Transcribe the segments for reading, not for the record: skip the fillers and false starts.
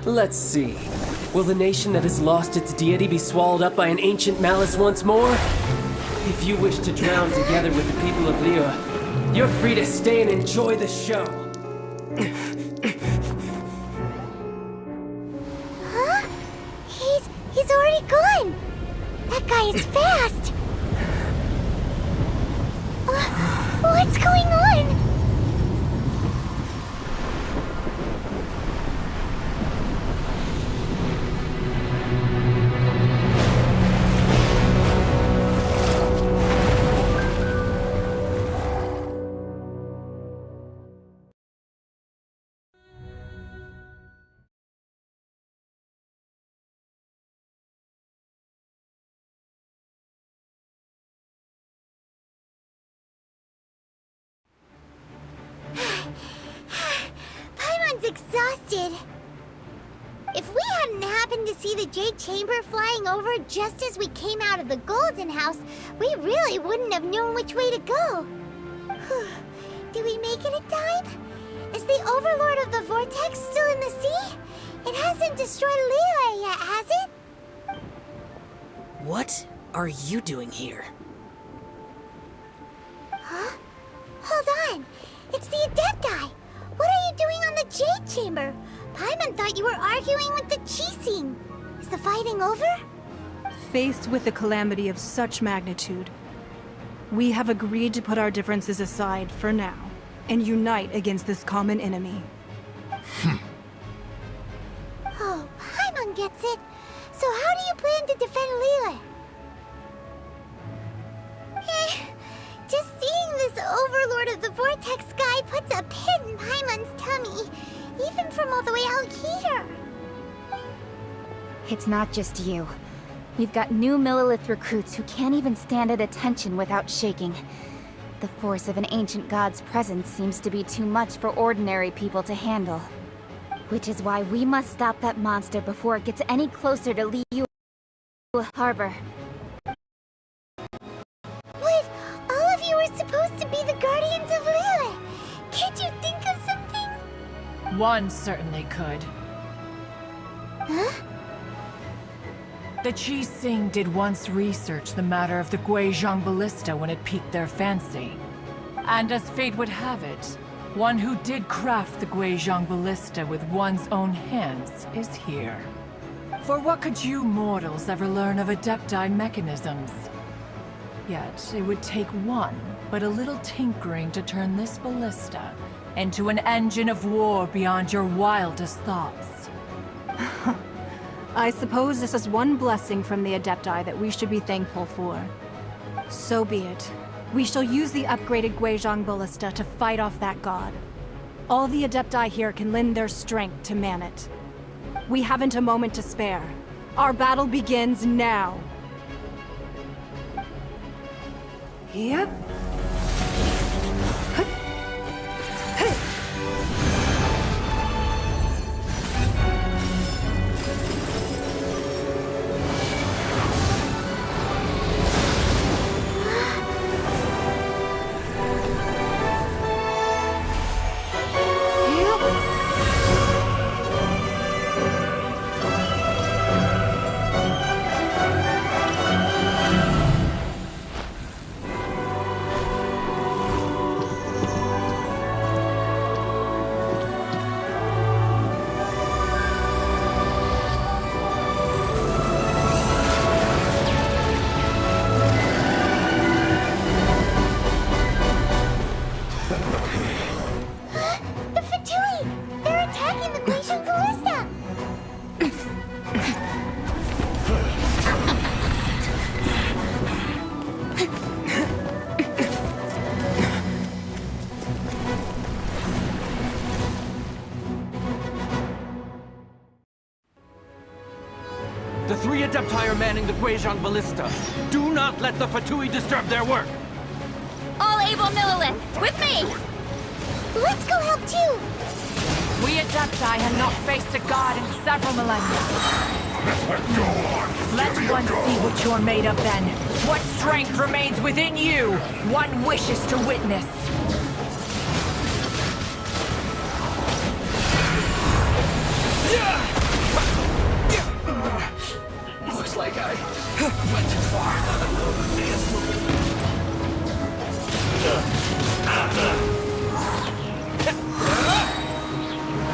Let's see. Will the nation that has lost its deity be swallowed up by an ancient malice once more? If you wish to drown together with the people of Liyue, you're free to stay and enjoy the show. Huh? He's already gone! That guy is fast! What's going on? Paimon's exhausted. If we hadn't happened to see the Jade Chamber flying over just as we came out of the Golden House, we really wouldn't have known which way to go. Did we make it in time? Is the Overlord of the Vortex still in the sea? It hasn't destroyed Liyue yet, has it? What are you doing here? Huh? Hold on. It's the Adepti. What are you doing on the Jade Chamber? Paimon thought you were arguing with the Qixing. Is the fighting over? Faced with a calamity of such magnitude, we have agreed to put our differences aside for now and unite against this common enemy. Oh, Paimon gets it. So how do you plan to defend Liyue? Just seeing this Overlord of the Vortex guy puts a pit in Paimon's tummy, even from all the way out here. It's not just you. We've got new Millilith recruits who can't even stand at attention without shaking. The force of an ancient god's presence seems to be too much for ordinary people to handle. Which is why we must stop that monster before it gets any closer to Liyue Harbor. Wait, all of you were supposed to be the Guardians of Liyue. Can't you think of something? One certainly could. Huh? The Qixing did once research the matter of the Guizhong Ballista when it piqued their fancy. And as fate would have it, one who did craft the Guizhong Ballista with one's own hands is here. For what could you mortals ever learn of Adepti mechanisms? Yet, it would take one, but a little tinkering to turn this ballista into an engine of war beyond your wildest thoughts. I suppose this is one blessing from the Adepti that we should be thankful for. So be it. We shall use the upgraded Guizhong Ballista to fight off that god. All the Adepti here can lend their strength to man it. We haven't a moment to spare. Our battle begins now. Yep. The Fatui! They're attacking the Guizhong Ballista! The three Adepti are manning the Guizhong Ballista. Do not let the Fatui disturb their work! All able Millilith, with me! Let's go help too! We Adepti have not faced a god in several millennia. Let one see what you're made of then. What strength remains within you, one wishes to witness.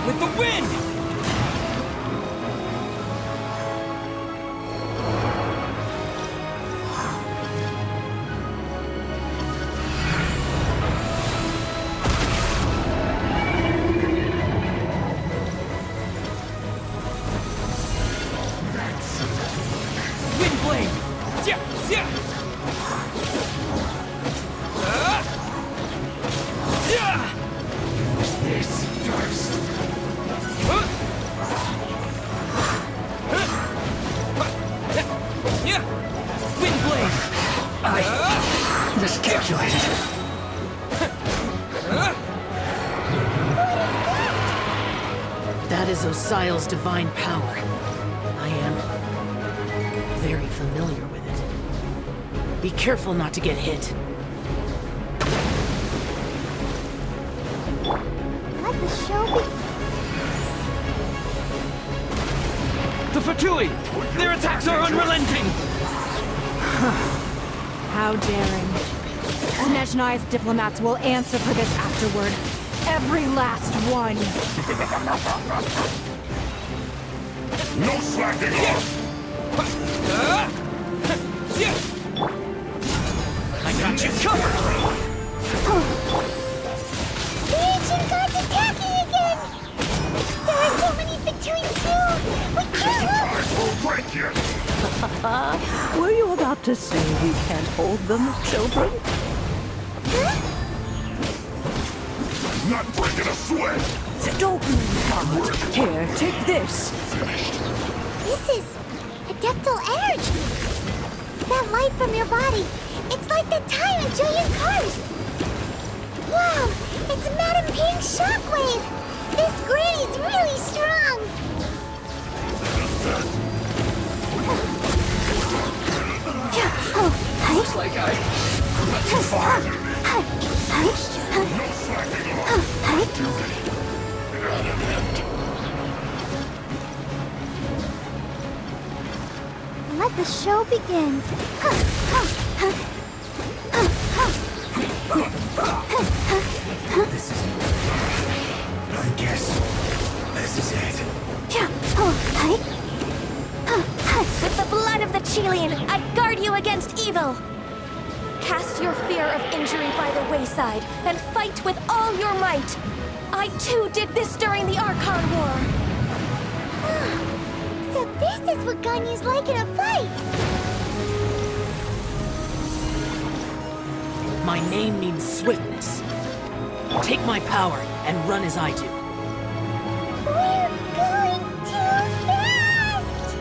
with the wind! Wind blade! Yeah, yeah! Yeah! This first. Yeah! Wind blade! I miscalculated. That is Osial's divine power. I am very familiar with it. Be careful not to get hit. Let the show be. The Fatui! Their attacks are unrelenting! How daring. Snezhnai's diplomats will answer for this afterward. Every last one. No slacking off! I got you covered! The ancient god's attacking again! There are so many Fatui too! We can't help. I will break you! Were you about to say we can't hold them, children? Not breaking a sweat! Don't lose heart. Here, take this. This is adeptal energy. That light from your body. It's like the time of Julian Cars. Wow, it's Madame Ping's shockwave. This granny's really strong. Looks like I got too far. No slacking off! Let the show begin. This is... I guess this is it. With the blood of the Chilean, I guard you against evil! Cast your fear of injury by the wayside, and fight with all your might! I too did this during the Archon War! So this is what Ganyu's like in a fight. My name means swiftness. Take my power and run as I do. We're going too fast!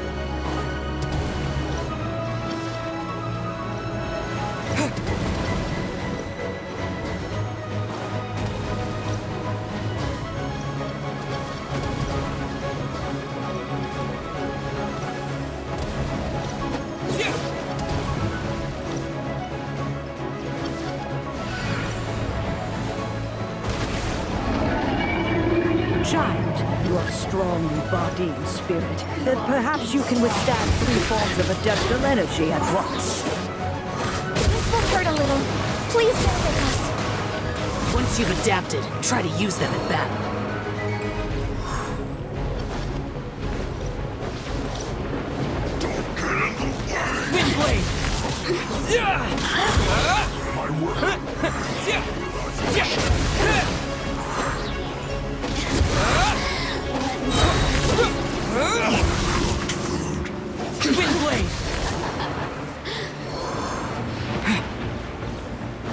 Child, you are strong in body and spirit. Then perhaps you can withstand 3 forms of adeptal energy at once. This will hurt a little. Please bear with us. Once you've adapted, try to use them in battle. Wind blade! Yeah! My work! Yeah! Yeah! Wind blade!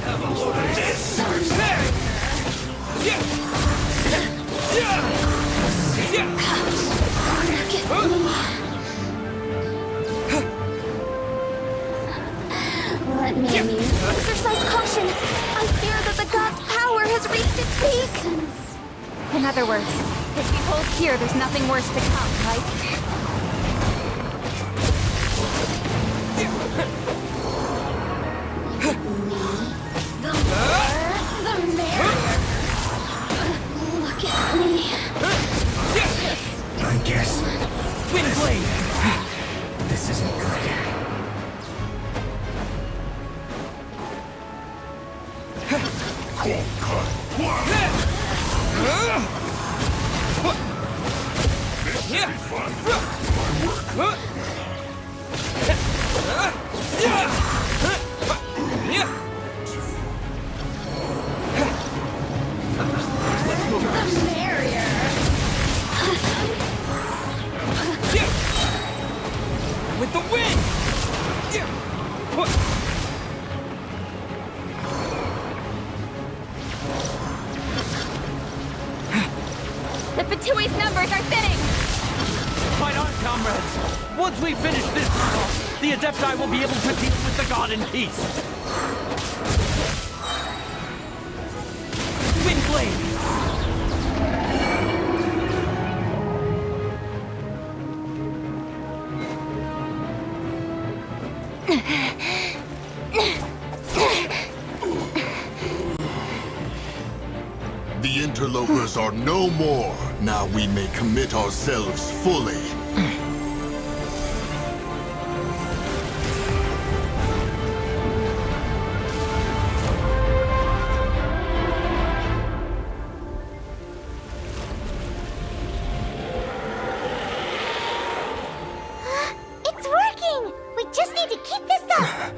Have a load of this! Let me in. Exercise caution! I fear that the god's power has reached its peak! In other words, if we hold here, there's nothing worse to come, right? The more, the merrier. Look at me. I guess Wind blade! this isn't good. Cold cut! What? With the wind! The Fatui's numbers are thinning! Fight on, comrades! Once we finish this battle, the Adepti will be able to deal with the god in peace! Windblade! The interlopers are no more. Now we may commit ourselves fully. It's working! We just need to keep this up!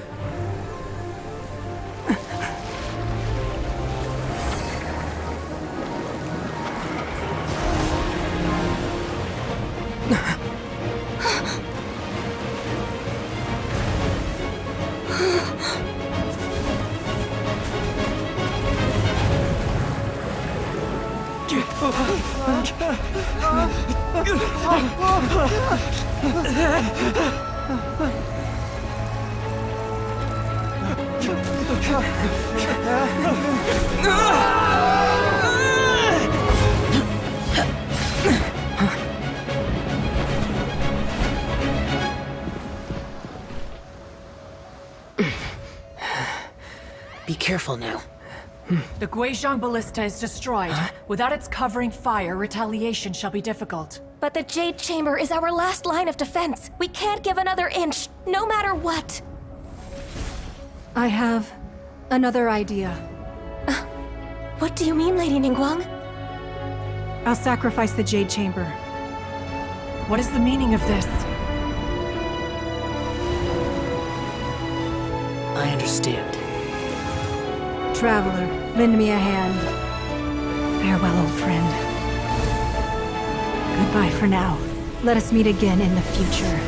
Be careful now. The Guizhong Ballista is destroyed. Without its covering fire, retaliation shall be difficult. But the Jade Chamber is our last line of defense. We can't give another inch, no matter what. I have another idea. What do you mean, Lady Ningguang? I'll sacrifice the Jade Chamber. What is the meaning of this? I understand. Traveler, lend me a hand. Farewell, old friend. Goodbye for now. Let us meet again in the future.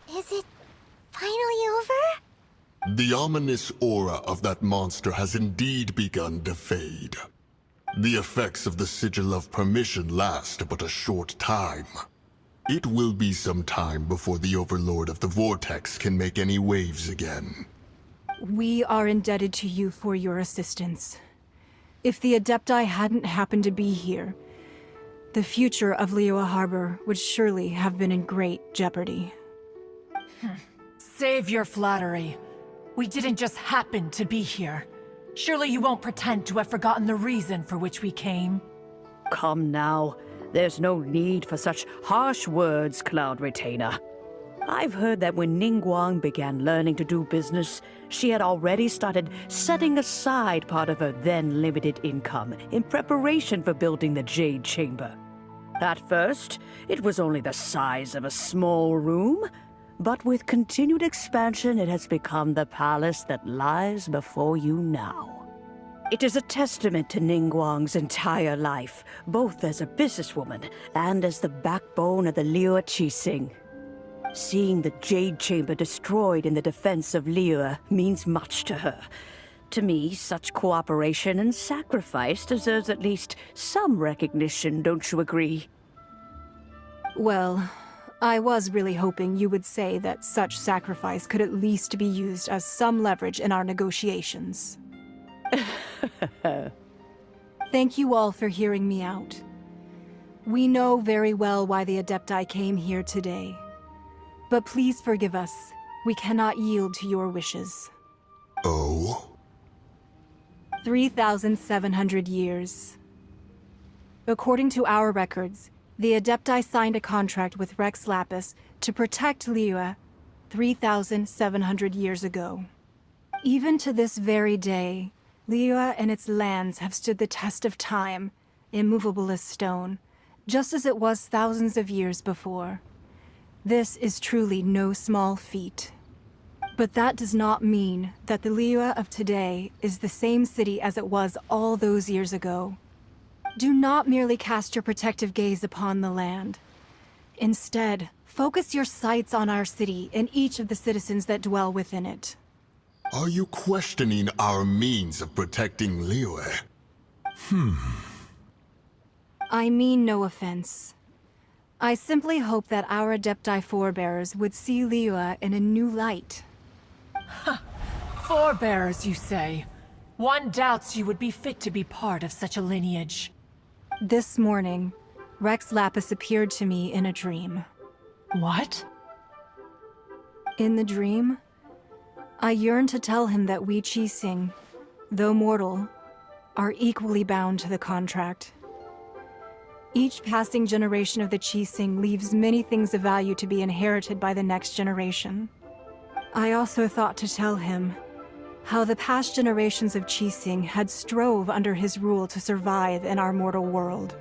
Is it finally over? The ominous aura of that monster has indeed begun to fade. The effects of the Sigil of Permission last but a short time. It will be some time before the Overlord of the Vortex can make any waves again. We are indebted to you for your assistance. If the Adepti hadn't happened to be here, the future of Liyue Harbor would surely have been in great jeopardy. Save your flattery. We didn't just happen to be here. Surely you won't pretend to have forgotten the reason for which we came. Come now. There's no need for such harsh words, Cloud Retainer. I've heard that when Ningguang began learning to do business, she had already started setting aside part of her then limited income in preparation for building the Jade Chamber. At first, it was only the size of a small room, but with continued expansion, it has become the palace that lies before you now. It is a testament to Ningguang's entire life, both as a businesswoman and as the backbone of the Liyue Qixing. Seeing the Jade Chamber destroyed in the defense of Liyue means much to her. To me, such cooperation and sacrifice deserves at least some recognition, don't you agree? Well, I was really hoping you would say that such sacrifice could at least be used as some leverage in our negotiations. Thank you all for hearing me out. We know very well why the Adepti came here today. But please forgive us. We cannot yield to your wishes. Oh? 3,700 years. According to our records, the Adepti signed a contract with Rex Lapis to protect Liyue 3,700 years ago. Even to this very day, Liyue and its lands have stood the test of time, immovable as stone, just as it was thousands of years before. This is truly no small feat. But that does not mean that the Liyue of today is the same city as it was all those years ago. Do not merely cast your protective gaze upon the land. Instead, focus your sights on our city and each of the citizens that dwell within it. Are you questioning our means of protecting Liyue? I mean no offense. I simply hope that our Adepti forebears would see Liyue in a new light. Forebears, you say? One doubts you would be fit to be part of such a lineage. This morning, Rex Lapis appeared to me in a dream. What? In the dream, I yearned to tell him that we Qixing, though mortal, are equally bound to the contract. Each passing generation of the Qixing leaves many things of value to be inherited by the next generation. I also thought to tell him how the past generations of Qixing had strove under his rule to survive in our mortal world,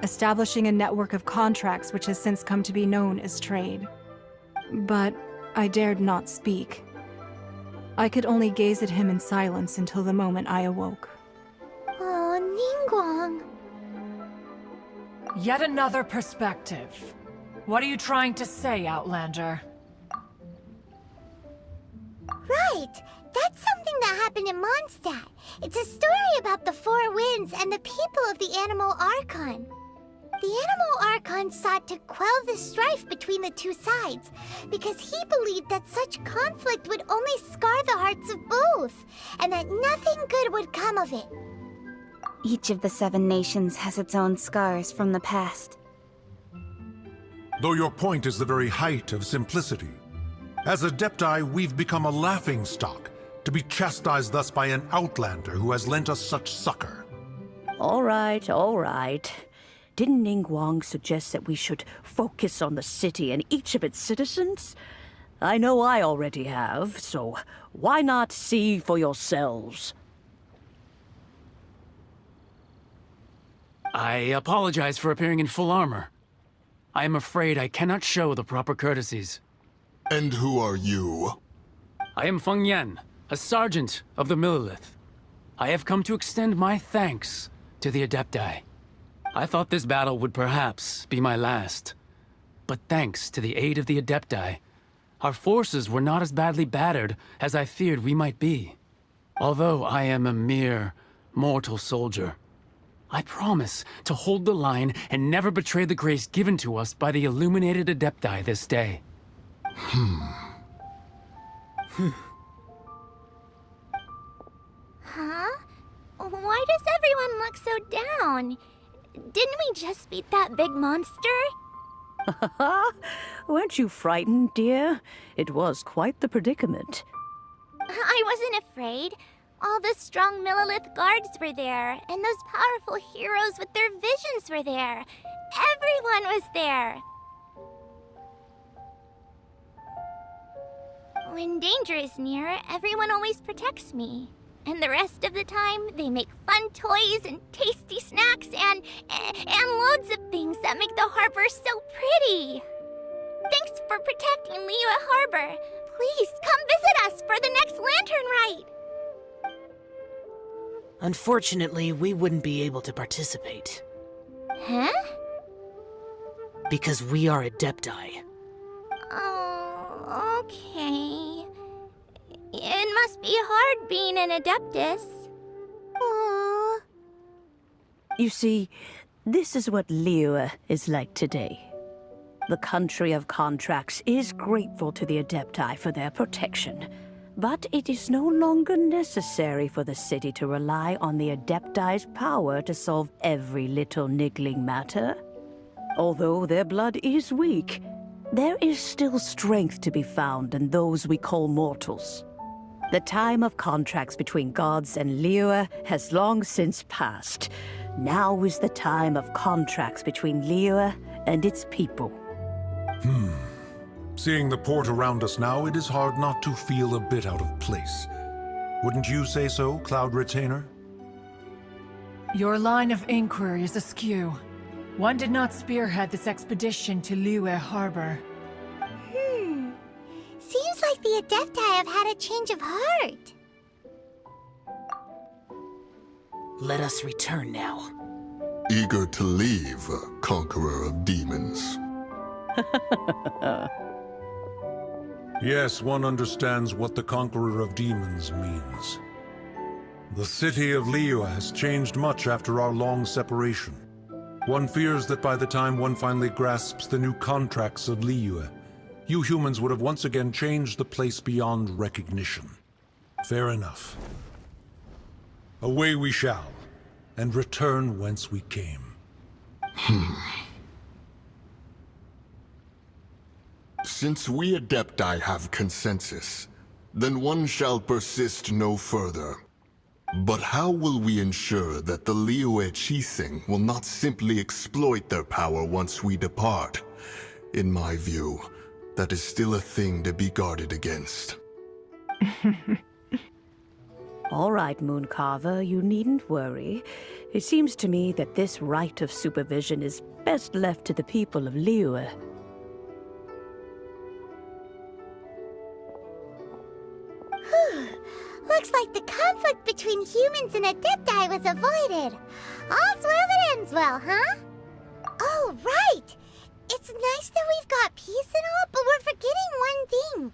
establishing a network of contracts which has since come to be known as trade. But I dared not speak. I could only gaze at him in silence until the moment I awoke. Oh, Ningguang. Yet another perspective. What are you trying to say, Outlander? Right! That's something that happened in Mondstadt. It's a story about the Four Winds and the people of the Animal Archon. The Animal Archon sought to quell the strife between the two sides, because he believed that such conflict would only scar the hearts of both, and that nothing good would come of it. Each of the 7 nations has its own scars from the past. Though your point is the very height of simplicity. As Adepti, we've become a laughingstock, to be chastised thus by an outlander who has lent us such succor. All right, all right. Didn't Ningguang suggest that we should focus on the city and each of its citizens? I know I already have, so why not see for yourselves? I apologize for appearing in full armor. I am afraid I cannot show the proper courtesies. And who are you? I am Feng Yan, a sergeant of the Millilith. I have come to extend my thanks to the Adepti. I thought this battle would perhaps be my last. But thanks to the aid of the Adepti, our forces were not as badly battered as I feared we might be. Although I am a mere mortal soldier, I promise to hold the line and never betray the grace given to us by the illuminated Adepti this day. Huh? Why does everyone look so down? Didn't we just beat that big monster? Weren't you frightened, dear? It was quite the predicament. I wasn't afraid. All the strong Millilith guards were there, and those powerful heroes with their visions were there. Everyone was there. When danger is near, everyone always protects me. And the rest of the time, they make fun toys and tasty snacks and loads of things that make the harbor so pretty. Thanks for protecting Liyue Harbor. Please come visit us for the next lantern rite. Unfortunately, we wouldn't be able to participate. Huh? Because we are Adepti. Oh. Okay. It must be hard being an Adeptus. Aww. You see, this is what Liyue is like today. The country of contracts is grateful to the Adepti for their protection, but it is no longer necessary for the city to rely on the Adepti's power to solve every little niggling matter. Although their blood is weak, there is still strength to be found in those we call mortals. The time of contracts between gods and Liyue has long since passed. Now is the time of contracts between Liyue and its people. Seeing the port around us now, it is hard not to feel a bit out of place. Wouldn't you say so, Cloud Retainer? Your line of inquiry is askew. One did not spearhead this expedition to Liyue Harbor. Seems like the Adepti have had a change of heart. Let us return now. Eager to leave, Conqueror of Demons. Yes, one understands what the Conqueror of Demons means. The city of Liyue has changed much after our long separation. One fears that by the time one finally grasps the new contracts of Liyue, you humans would have once again changed the place beyond recognition. Fair enough. Away we shall, and return whence we came. Since we Adepti have consensus, then one shall persist no further. But how will we ensure that the Liyue Qixing will not simply exploit their power once we depart? In my view, that is still a thing to be guarded against. All right, Mooncarver, you needn't worry. It seems to me that this right of supervision is best left to the people of Liyue. Looks like the conflict between humans and Adepti was avoided. All's well that ends well, huh? Oh, right! It's nice that we've got peace and all, but we're forgetting one thing.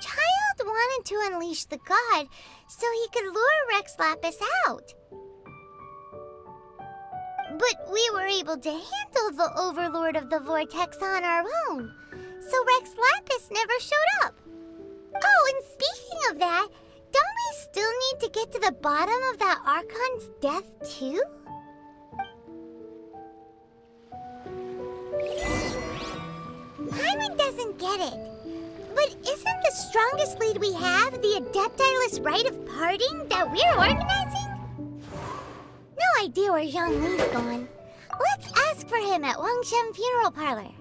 Child wanted to unleash the god so he could lure Rex Lapis out. But we were able to handle the Overlord of the Vortex on our own, so Rex Lapis never showed up. Oh, and speaking of that, don't we still need to get to the bottom of that Archon's death, too? Paimon doesn't get it. But isn't the strongest lead we have the Adepti-less rite of parting that we're organizing? No idea where Zhongli's gone. Let's ask for him at Wangshen Funeral Parlor.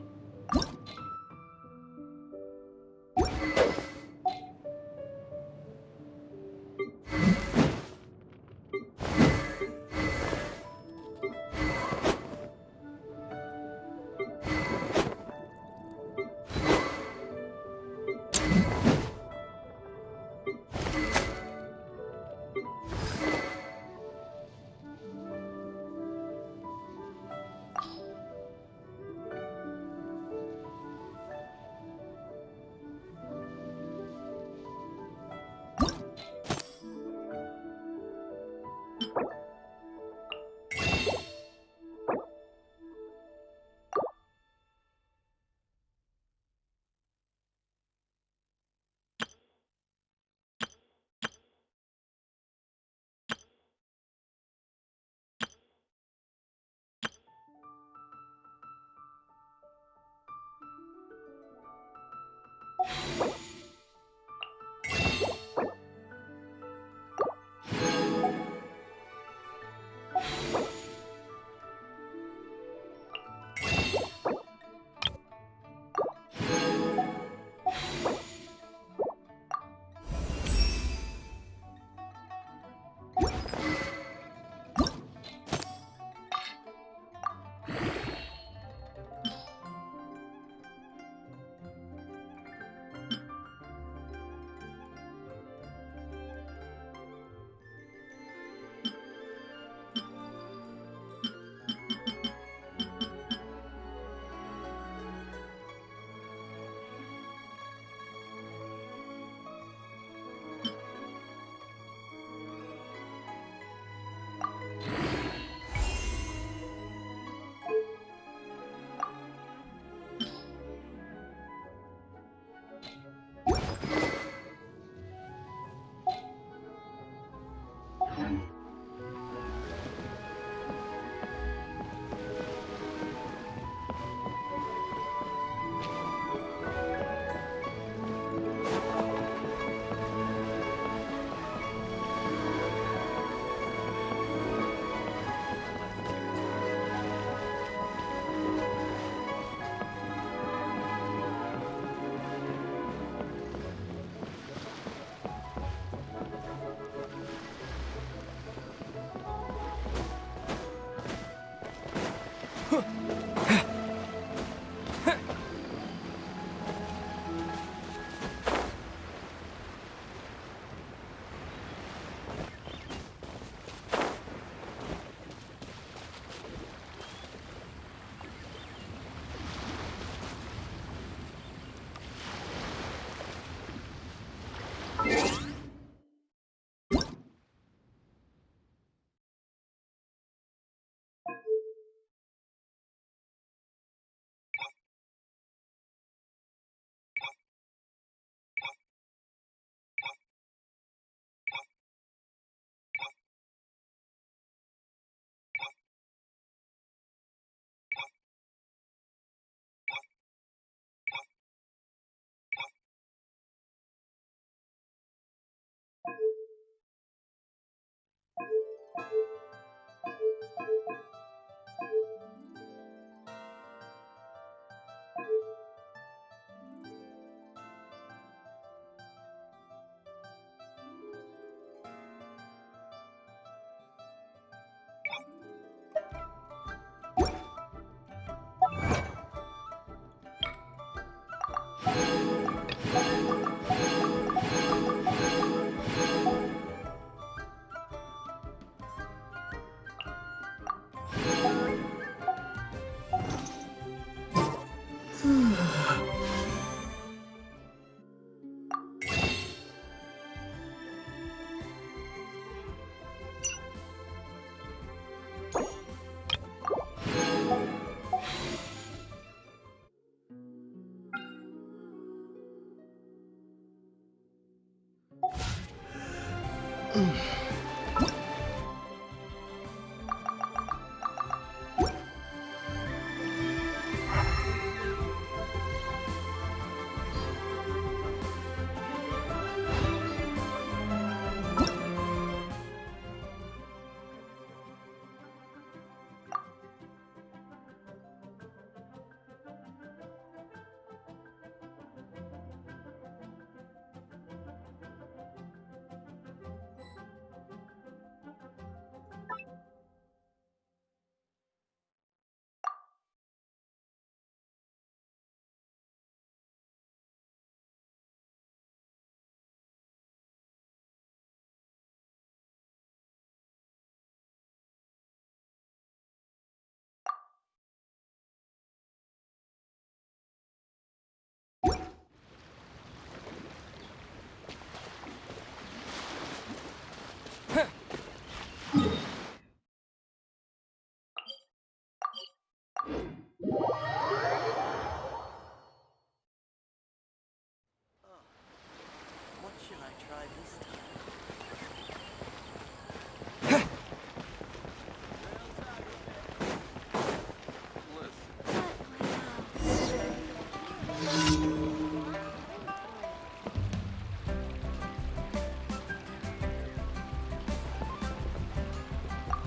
What should I try this time?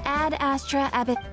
Ad Astra Abbot.